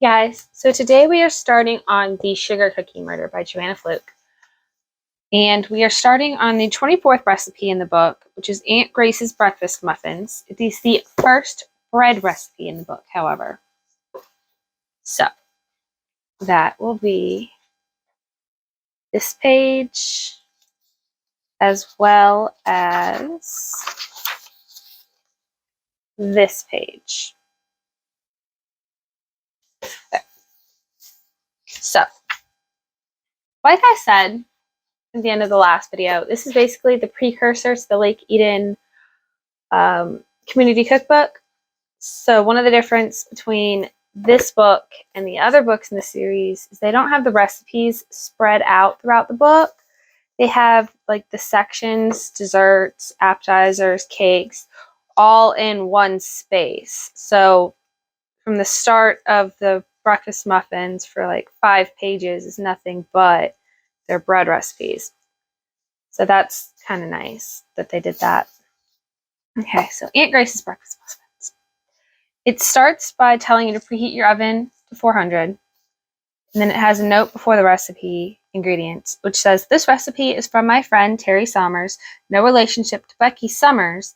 Guys, so today we are starting on the Sugar Cookie Murder by Joanne Fluke. And we are starting on the 24th recipe in the book, which is Aunt Grace's breakfast muffins. It is the first bread recipe in the book, however. So, that will be this page, as well as this page. There. So, like I said at the end of the last video, this is basically the precursor to the Lake Eden community cookbook. So one of the difference between this book and the other books in the series is they don't have the recipes spread out throughout the book. They have like the sections, desserts, appetizers, cakes, all in one space. So from the start of the breakfast muffins for like 5 pages is nothing but their bread recipes. So that's kind of nice that they did that. Okay, so Aunt Grace's breakfast muffins. It starts by telling you to preheat your oven to 400. And then it has a note before the recipe ingredients, which says, "This recipe is from my friend Terry Sommers, no relationship to Becky Summers.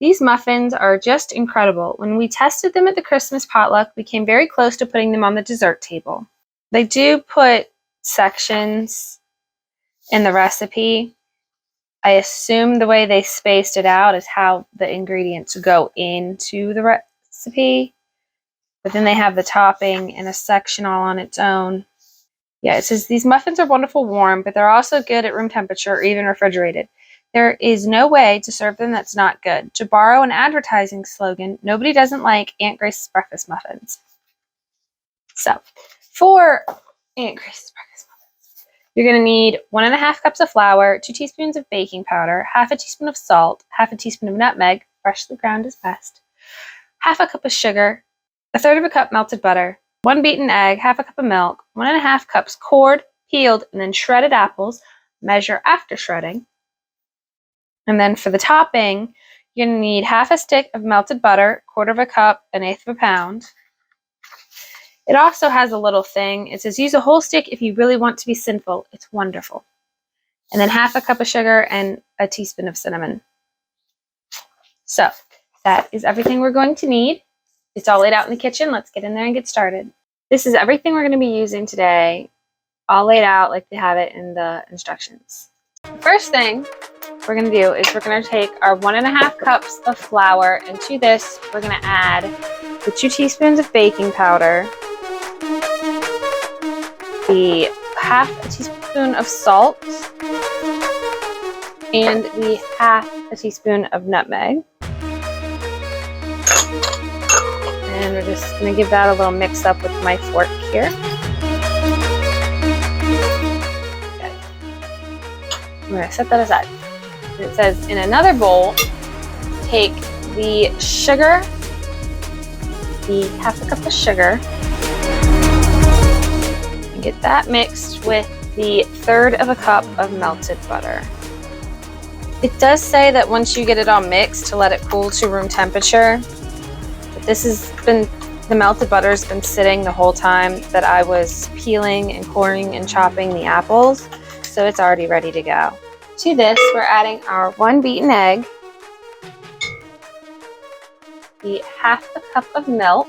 These muffins are just incredible. When we tested them at the Christmas potluck, we came very close to putting them on the dessert table." They do put sections in the recipe. I assume the way they spaced it out is how the ingredients go into the recipe. But then they have the topping and a section all on its own. Yeah, it says, "These muffins are wonderful warm, but they're also good at room temperature or even refrigerated. There is no way to serve them that's not good. To borrow an advertising slogan, nobody doesn't like Aunt Grace's breakfast muffins." So, for Aunt Grace's breakfast muffins, you're going to need 1.5 cups of flour, 2 teaspoons of baking powder, half a teaspoon of salt, half a teaspoon of nutmeg, freshly ground is best, half a cup of sugar, 1/3 cup melted butter, 1 beaten egg, half a cup of milk, 1.5 cups cored, peeled, and then shredded apples. Measure after shredding. And then for the topping, you're going to need half a stick of melted butter, 1/4 cup, 1/8 pound. It also has a little thing. It says, "Use a whole stick if you really want to be sinful. It's wonderful." And then half a cup of sugar and a teaspoon of cinnamon. So that is everything we're going to need. It's all laid out in the kitchen. Let's get in there and get started. This is everything we're going to be using today, all laid out like they have it in the instructions. The first thing we're going to do is we're going to take our 1.5 cups of flour, and to this we're going to add the 2 teaspoons of baking powder, the half a teaspoon of salt, and the half a teaspoon of nutmeg. And we're just going to give that a little mix up with my fork here. Okay. I'm going to set that aside. And it says, in another bowl, take the sugar, the half a cup of sugar, and get that mixed with the 1/3 cup of melted butter. It does say that once you get it all mixed to let it cool to room temperature. The melted butter has been sitting the whole time that I was peeling and coring and chopping the apples, so it's already ready to go. To this, we're adding our 1 beaten egg, the half a cup of milk,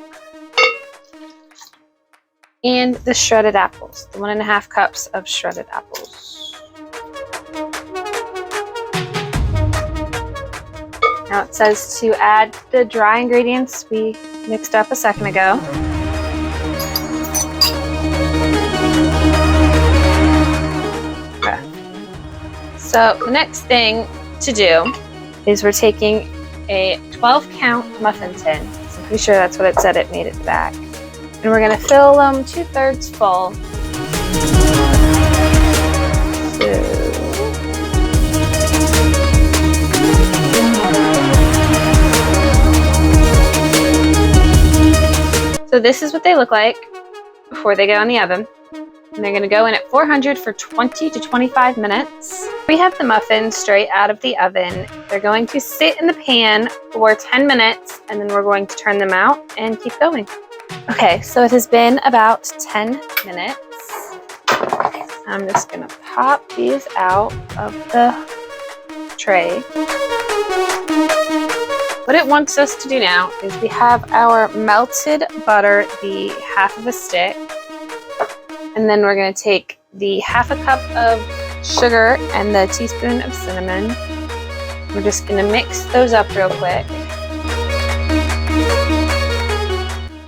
and the shredded apples, the 1.5 cups of shredded apples. Now it says to add the dry ingredients we mixed up a second ago. Okay. So the next thing to do is we're taking a 12-count muffin tin. So I'm pretty sure that's what it said it made it back. And we're going to fill them 2/3 full. So this is what they look like before they go in the oven. And they're going to go in at 400 for 20 to 25 minutes. We have the muffins straight out of the oven. They're going to sit in the pan for 10 minutes, and then we're going to turn them out and keep going. Okay, so it has been about 10 minutes. I'm just gonna pop these out of the tray. What it wants us to do now is we have our melted butter, the half of a stick, and then we're gonna take the half a cup of sugar and the teaspoon of cinnamon. We're just gonna mix those up real quick.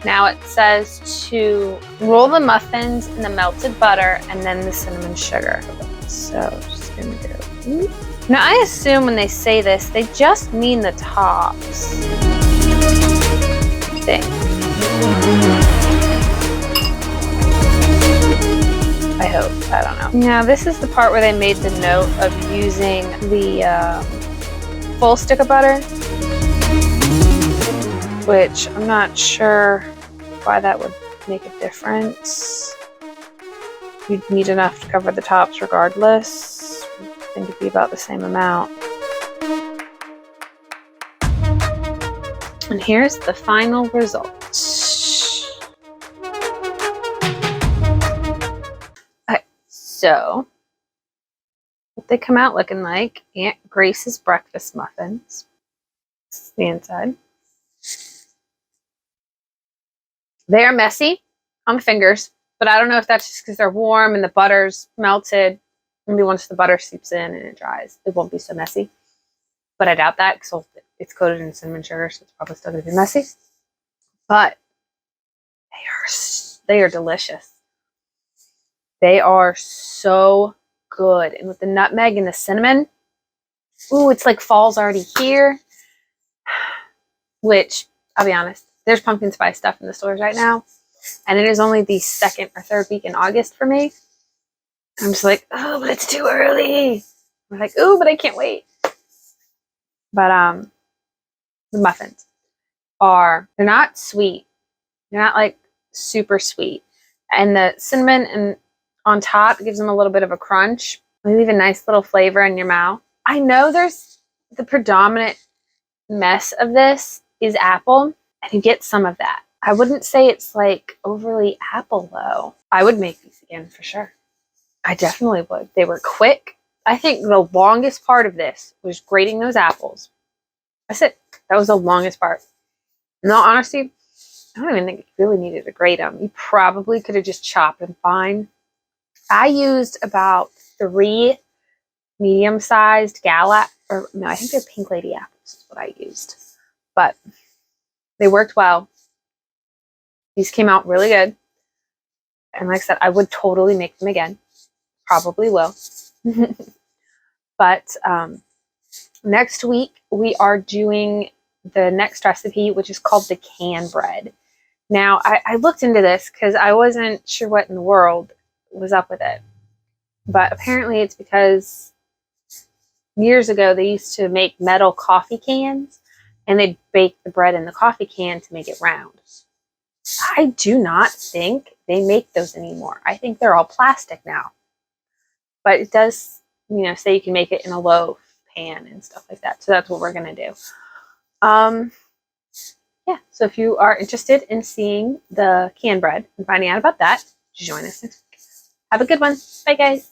Now it says to roll the muffins in the melted butter and then the cinnamon sugar. So just gonna go. Now I assume when they say this, they just mean the tops. I think. I hope. I don't know. Now this is the part where they made the note of using the full stick of butter, which I'm not sure why that would make a difference. You'd need enough to cover the tops regardless. I think it'd be about the same amount. And here's the final result. Okay, so what they come out looking like, Aunt Grace's breakfast muffins. This is the inside. They are messy on the fingers, but I don't know if that's just because they're warm and the butter's melted. Maybe once the butter seeps in and it dries, it won't be so messy. But I doubt that because it's coated in cinnamon sugar, so it's probably still going to be messy. But they are delicious. They are so good. And with the nutmeg and the cinnamon, ooh, it's like fall's already here. Which, I'll be honest, there's pumpkin spice stuff in the stores right now. And it is only the 2nd or 3rd week in August for me. I'm just like, oh, but it's too early. I'm like, oh, but I can't wait. But the muffins they're not sweet. They're not like super sweet. And the cinnamon and on top gives them a little bit of a crunch. They leave a nice little flavor in your mouth. I know there's the predominant mess of this is apple, and you get some of that. I wouldn't say it's like overly apple though. I would make these again for sure. I definitely would. They were quick. I think the longest part of this was grating those apples. That's it. That was the longest part. In all honesty, I don't even think you really needed to grate them. You probably could have just chopped them fine. I used about 3 medium-sized gala, or no, I think they're Pink Lady apples is what I used. But they worked well. These came out really good. And like I said, I would totally make them again. Probably will. But next week, we are doing the next recipe, which is called the can bread. Now, I looked into this because I wasn't sure what in the world was up with it. But apparently it's because years ago, they used to make metal coffee cans, and they'd bake the bread in the coffee can to make it round. I do not think they make those anymore. I think they're all plastic now. But it does, say you can make it in a loaf pan and stuff like that. So that's what we're going to do. Yeah, so if you are interested in seeing the can bread and finding out about that, join us next week. Have a good one. Bye, guys.